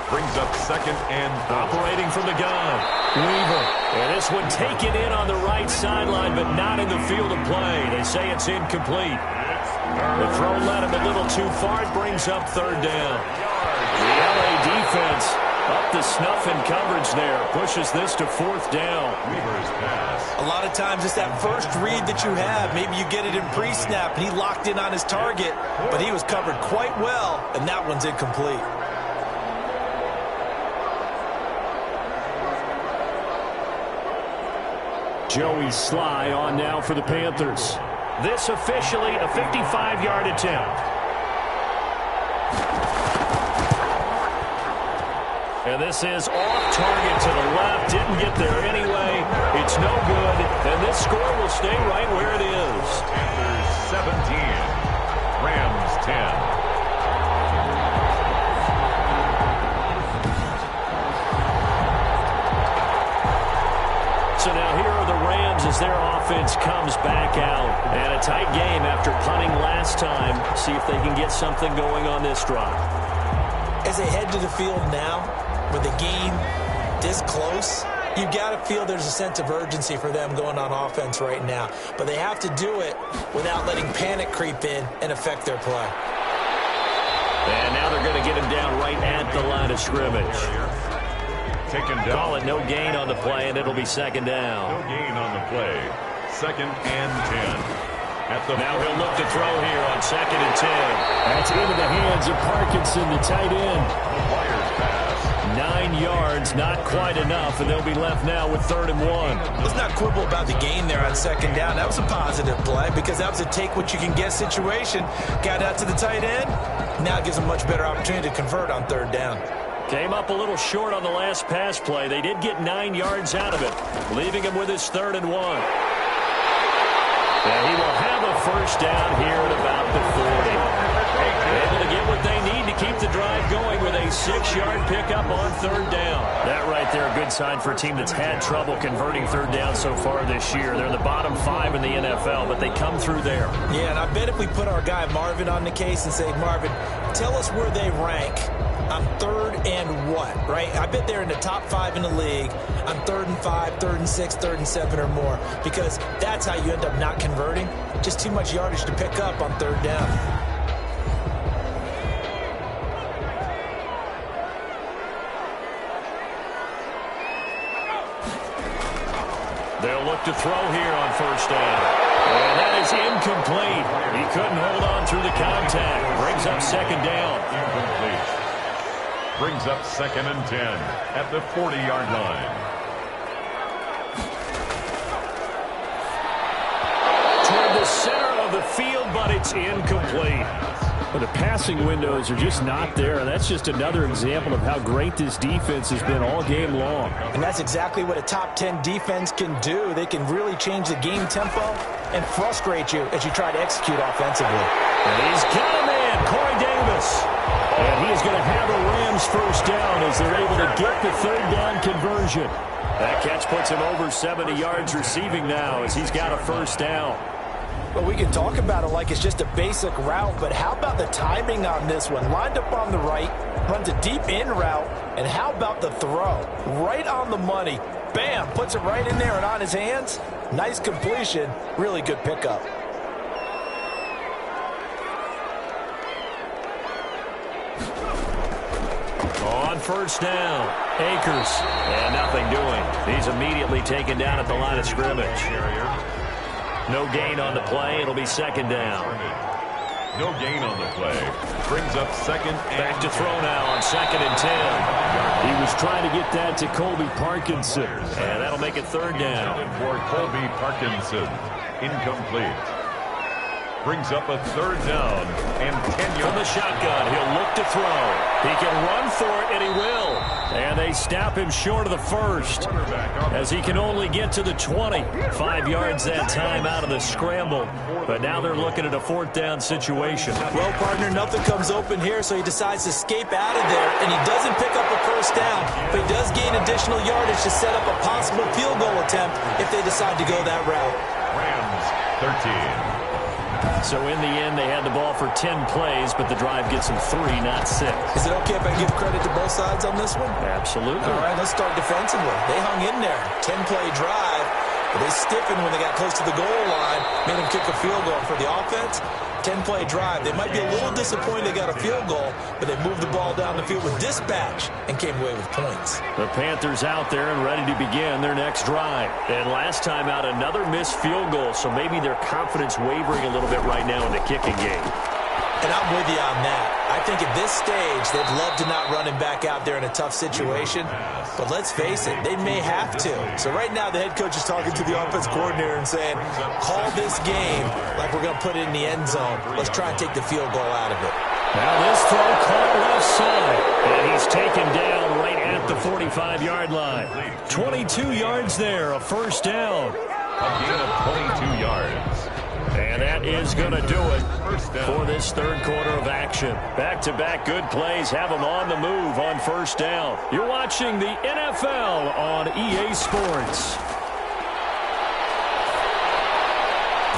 Brings up 2nd and 4.
Operating from the gun, Weaver. And this one taken in on the right sideline, but not in the field of play. They say it's incomplete. The throw led him a little too far. It brings up third down. The LA defense up the snuff in coverage there. Pushes this to fourth down.
Weaver's pass.
A lot of times it's that first read that you have. Maybe you get it in pre-snap, and he locked in on his target, but he was covered quite well, and that one's incomplete.
Joey Sly on now for the Panthers.
This officially a 55-yard attempt. And this is off target to the left. Didn't get there anyway. It's no good. And this score will stay right where it is.
Panthers 17. Rams 10.
So now here are the Rams as their offense comes back out. And a tight game after punting last time. See if they can get something going on this drive.
As they head to the field now, with the game this close, you've got to feel there's a sense of urgency for them going on offense right now. But they have to do it without letting panic creep in and affect their play.
And now they're going to get him down right at the line of scrimmage.
Taken down.
Call it no gain on the play, and it'll be second down.
No gain on the play. 2nd and 10.
Now he'll look to throw here on 2nd and 10.
That's into the hands of Parkinson, the tight end.
Wires pass.
9 yards, not quite enough, and they'll be left now with 3rd and 1.
Let's not quibble about the gain there on second down. That was a positive play because that was a take-what-you-can-get situation. Got out to the tight end. Now it gives them a much better opportunity to convert on 3rd down.
Came up a little short on the last pass play. They did get 9 yards out of it, leaving him with his 3rd and 1. And he will have a first down here at about the 40. Able to get what they need to keep the drive going with a 6-yard pickup on 3rd down. That right there, a good sign for a team that's had trouble converting 3rd down so far this year. They're in the bottom 5 in the NFL, but they come through there.
Yeah, and I bet if we put our guy Marvin on the case and say, Marvin, tell us where they rank on 3rd and what, right? I bet they're in the top 5 in the league on 3rd and 5, 3rd and 6, 3rd and 7 or more, because that's how you end up not converting. Just too much yardage to pick up on 3rd down.
They'll look to throw here on first down. And that is incomplete. He couldn't hold on through the contact. Brings up second down.
Incomplete. Brings up 2nd and 10 at the 40-yard line.
Toward the center of the field, but it's incomplete.
But the passing windows are just not there. And that's just another example of how great this defense has been all game long.
And that's exactly what a top 10 defense can do. They can really change the game tempo and frustrate you as you try to execute offensively.
And he's got a man, Corey Davis.
And he is going to have a Rams first down as they're able to get the third down conversion.
That catch puts him over 70 yards receiving now as he's got a first down.
Well, we can talk about it like it's just a basic route, but how about the timing on this one? Lined up on the right, runs a deep in route, and how about the throw? Right on the money. Bam, puts it right in there and on his hands. Nice completion, really good pickup.
On first down, Akers, and nothing doing. He's immediately taken down at the line of scrimmage. No gain on the play. It'll be second down.
No gain on the play. Brings up 2nd and
back to throw now on 2nd and 10.
He was trying to get that to Colby Parkinson.
And that'll make it third down.
For Colby Parkinson. Incomplete. Brings up a third down and 10 yards.
From the shotgun, he'll look to throw. He can run for it, and he will. And they stop him short of the first as he can only get to the 20. 5 yards that time out of the scramble. But now they're looking at a fourth down situation.
Well, partner, nothing comes open here, so he decides to escape out of there. And he doesn't pick up a first down, but he does gain additional yardage to set up a possible field goal attempt if they decide to go that route.
Rams 13.
So in the end, they had the ball for 10 plays, but the drive gets them 3, not 6.
Is it okay if I give credit to both sides on this one?
Absolutely.
All right, let's start defensively. They hung in there. 10-play drive, but they stiffened when they got close to the goal line, made them kick a field goal. For the offense, 10-play drive. They might be a little disappointed they got a field goal, but they moved the ball down the field with dispatch and came away with points.
The Panthers out there and ready to begin their next drive. And last time out, another missed field goal, so maybe their confidence wavering a little bit right now in the kicking game.
And I'm with you on that. I think at this stage, they'd love to not run him back out there in a tough situation. But let's face it, they may have to. So right now, the head coach is talking to the offense coordinator and saying, call this game like we're going to put it in the end zone. Let's try and take the field goal out of it.
Now this throw caught left side. And he's taken down right at the 45-yard line. 22 yards there, a first down.
A gain of 22 yards.
And that is going to do it for this third quarter of action. Back-to-back good plays have them on the move on first down. You're watching the NFL on EA Sports.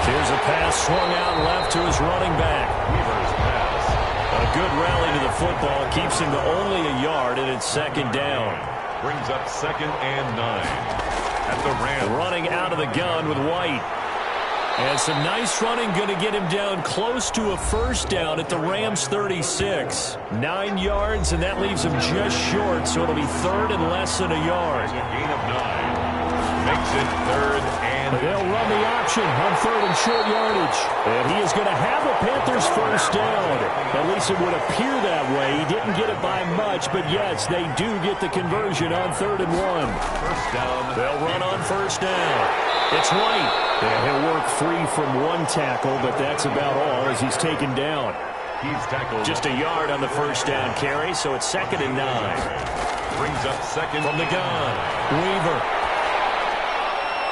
Here's a pass swung out left to his running back.
Weaver's pass.
A good rally to the football keeps him to only a yard, and it's second down.
Brings up 2nd and 9 at the Rams.
Running out of the gun with White. And some nice running going to get him down close to a first down at the Rams 36. 9 yards, and that leaves him just short, so it'll be third and less than a yard.
A gain of 9. Makes it third and...
They'll run the option on third and short yardage. And he is going to have the Panthers first down. At least it would appear that way. He didn't get it by much, but yes, they do get the conversion on 3rd and 1.
First down.
They'll run on first down. It's White.
And he'll work free from one tackle, but that's about all as he's taken down.
He's tackled.
Just a yard on the first down carry, so it's 2nd and 9.
Brings up 2nd
from the gun. Weaver.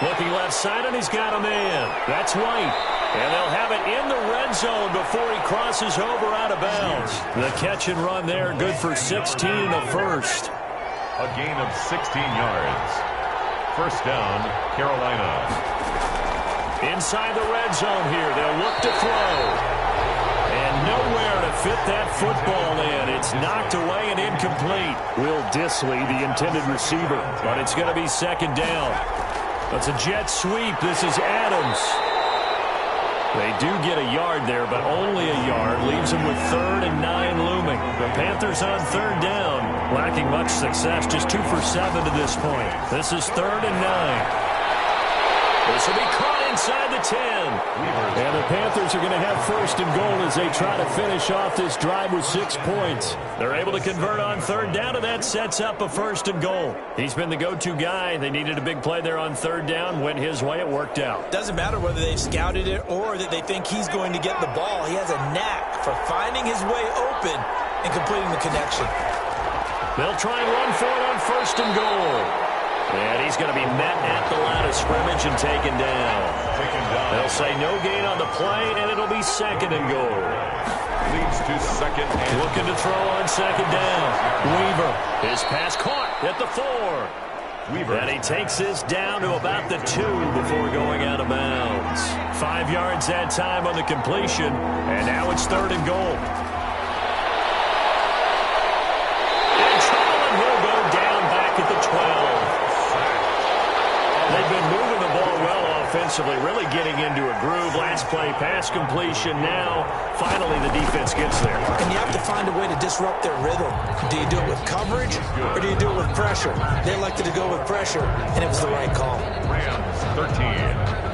Looking left side, and he's got a man. That's White. And they'll have it in the red zone before he crosses over out of bounds. The catch and run there, good for 16 and a first.
A gain of 16 yards. First down, Carolina.
Inside the red zone here, they'll look to throw. And nowhere to fit that football in. It's knocked away and incomplete.
Will Disley, the intended receiver.
But it's going to be second down. That's a jet sweep. This is Adams. They do get a yard there, but only a yard. Leaves them with 3rd and 9 looming. The Panthers on 3rd down. Lacking much success, just 2 for 7 to this point. This is 3rd and 9. This will be caught inside the 10.
And the Panthers are going to have first and goal as they try to finish off this drive with 6 points.
They're able to convert on third down, and that sets up a first and goal. He's been the go-to guy. They needed a big play there on third down. Went his way. It worked out.
Doesn't matter whether they've scouted it or that they think he's going to get the ball. He has a knack for finding his way open and completing the connection.
They'll try and run for it on first and goal. And he's going to be met at the line of scrimmage and taken down. They'll say no gain on the play, and it'll be second and goal.
Leads to second and
looking to throw on second down. Weaver. His pass caught at the 4.
Weaver.
And he takes this down to about the 2 before going out of bounds. 5 yards that time on the completion, and now it's third and goal. And Trollen will go down back at the 12. They've been moving the ball well offensively, really getting into a groove. Last play, pass completion. Now, finally, the defense gets there.
And you have to find a way to disrupt their rhythm. Do you do it with coverage, or do you do it with pressure? They elected to go with pressure, and it was the right call.
Rams 13.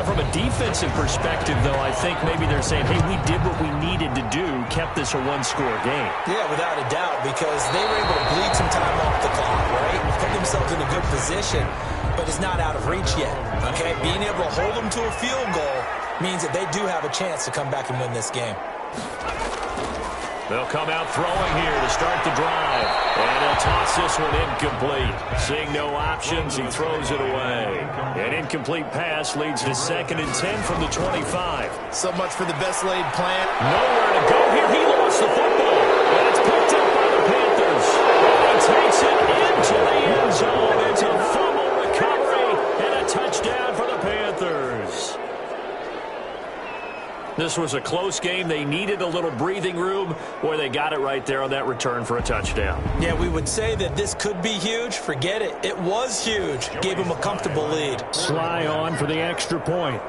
From a defensive perspective, though, I think maybe they're saying, hey, we did what we needed to do, kept this a one-score game.
Yeah, without a doubt, because they were able to bleed some time off the clock, right? Put themselves in a good position, but it's not out of reach yet, okay? Being able to hold them to a field goal means that they do have a chance to come back and win this game.
They'll come out throwing here to start the drive. And he'll toss this one incomplete. Seeing no options, he throws it away. An incomplete pass leads to second and 10 from the 25.
So much for the best laid plan.
Nowhere to go here. He lost the football. And it's picked up by the Panthers. And he takes it into the end zone. It's a fumble recovery and a touchdown for the Panthers. This was a close game. They needed a little breathing room. Boy, they got it right there on that return for a touchdown.
Yeah, we would say that this could be huge. Forget it. It was huge. Gave them a comfortable lead.
Sly on for the extra point.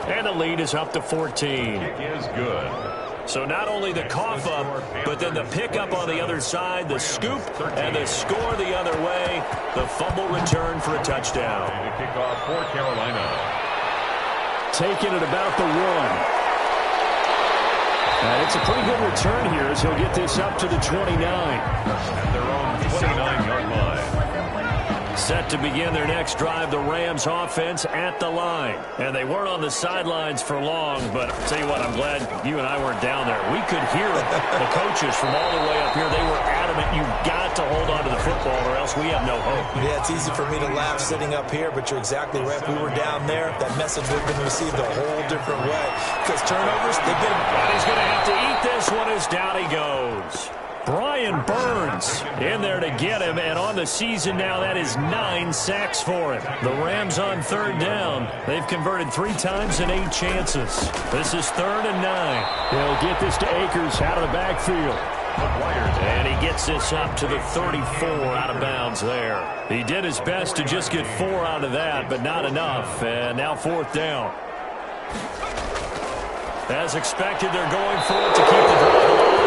And the lead is up to 14.
Kick is good.
So not only the cough up, but then the pickup on the other side, the scoop, and the score the other way. The fumble return for a touchdown.
And a kickoff for Carolina.
Taking it about the 1. And it's a pretty good return here as he'll get this up to the 29.
At their own 29-yard line.
Set to begin their next drive, the Rams offense at the line. And they weren't on the sidelines for long, but I'll tell you what, I'm glad you and I weren't down there. We could hear the coaches from all the way up here. They were adamant, you've got to hold on to the football or else we have no hope.
Yeah, it's easy for me to laugh sitting up here, but you're exactly right. If we were down there, that message would have been received a whole different way. Because turnovers, they've been...
And he's going to have to eat this one as down he goes. Brian Burns in there to get him, and on the season now, that is 9 sacks for him. The Rams on third down. They've converted 3 times in 8 chances. This is 3rd and 9.
They'll get this to Akers out of the backfield.
And he gets this up to the 34 out of bounds there. He did his best to just get 4 out of that, but not enough. And now 4th down. As expected, they're going for it to keep the drive alive.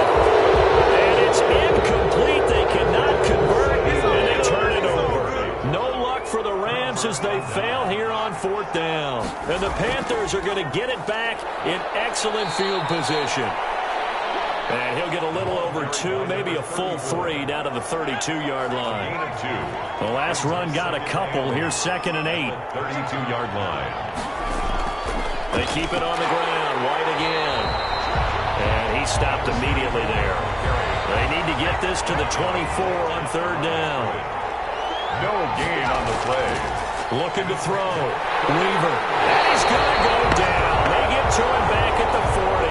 And it's incomplete. They cannot convert, and they turn it over. No luck for the Rams as they fail here on 4th down. And the Panthers are going to get it back in excellent field position. And he'll get a little over 2, maybe a full 3 down to the 32-yard line. The last run got a couple. Here's 2nd and 8.
32-yard line.
They keep it on the ground. White again. And he stopped immediately there. They need to get this to the 24 on 3rd down.
No gain on the play.
Looking to throw. Weaver. And he's going to go down. They get to him back at the 40.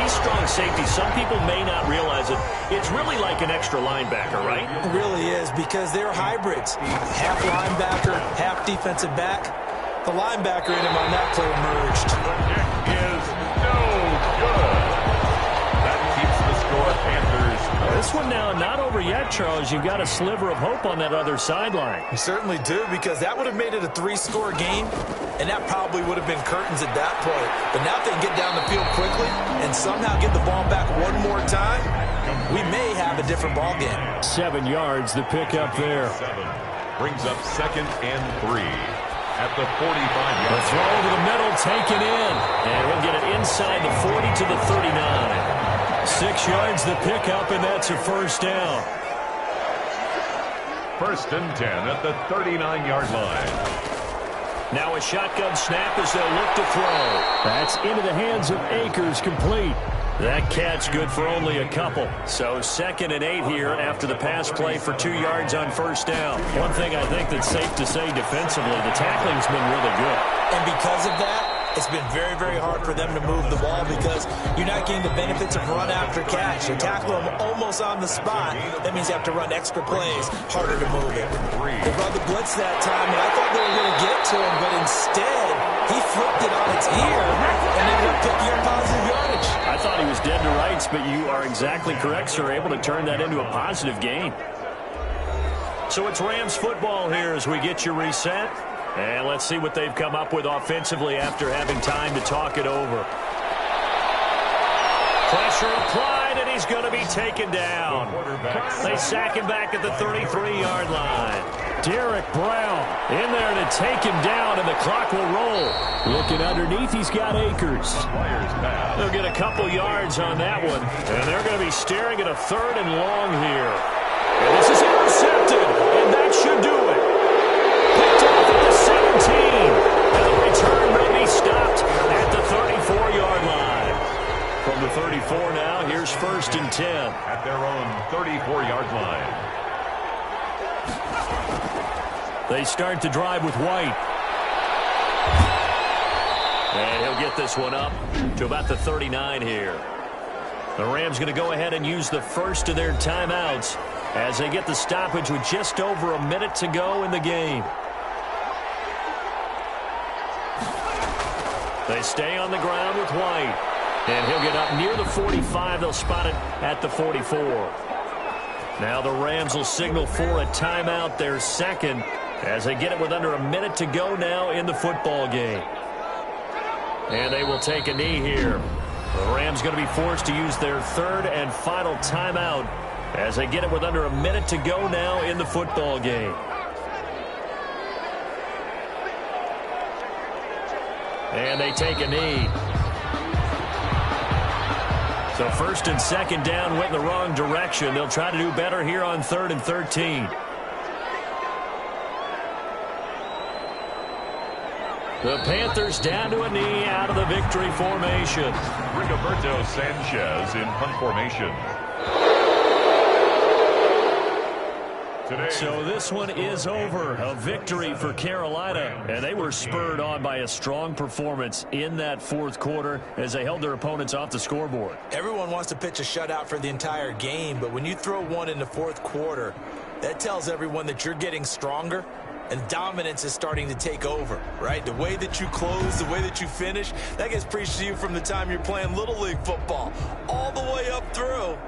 These strong safeties, some people may not realize it. It's really like an extra linebacker, right?
It really is, because they're hybrids. Half linebacker, half defensive back. The linebacker in him on that play emerged.
The kick is no good. That keeps the score, Panthers.
This one now not over yet.
that, Charles, you've got a sliver of hope on that other sideline.
You certainly do, because that would have made it a 3-score game, and that probably would have been curtains at that point. But now if they can get down the field quickly and somehow get the ball back one more time, we may have a different ball game.
7 yards, the pickup there.
7 brings up 2nd and 3 at the 45-yard
The throw over the middle, taken in. And we'll get it inside the 40 to the 39. 6 yards the pickup, and that's a first down.
1st and 10 at the 39-yard line.
Now a shotgun snap as they'll look to throw. That's into the hands of Akers, complete. That catch good for only a couple. So 2nd and 8 here after the pass play for 2 yards on first down. One thing I think that's safe to say defensively, the tackling's been really good.
And because of that, it's been very, very hard for them to move the ball because you're not getting the benefits of run after catch. You tackle them almost on the spot. That means you have to run extra plays, harder to move it. They run the blitz that time, and I thought they were going to get to him, but instead, he flipped it on its ear and ended up picking up positive yardage.
I thought he was dead to rights, but you are exactly correct, sir. Able to turn that into a positive gain. So it's Rams football here as we get you reset. And let's see what they've come up with offensively after having time to talk it over. Pressure applied, and he's going to be taken down. They sack him back at the 33-yard line. Derek Brown in there to take him down, and the clock will roll. Looking underneath, he's got Akers. They'll get a couple yards on that one, and they're going to be staring at a 3rd and long here. And this is intercepted, and that should do it. Picked off at the 17, and the return may be stopped at the 34-yard line. From the 34 now, here's 1st and 10.
At their own 34-yard line.
They start the drive with White. And he'll get this one up to about the 39 here. The Rams going to go ahead and use the first of their timeouts as they get the stoppage with just over a minute to go in the game. They stay on the ground with White. And he'll get up near the 45. They'll spot it at the 44. Now the Rams will signal for a timeout, their 2nd, as they get it with under a minute to go now in the football game. And they will take a knee here. The Rams going to be forced to use their 3rd and final timeout as they get it with under a minute to go now in the football game. And they take a knee. So 1st and 2nd down went in the wrong direction. They'll try to do better here on 3rd and 13. The Panthers down to a knee out of the victory formation.
Rigoberto Sanchez in punt formation.
So this one is over. A victory for Carolina. And they were spurred on by a strong performance in that 4th quarter as they held their opponents off the scoreboard.
Everyone wants to pitch a shutout for the entire game, but when you throw one in the 4th quarter, that tells everyone that you're getting stronger and dominance is starting to take over, right? The way that you close, the way that you finish, that gets preached to you from the time you're playing Little League football all the way up through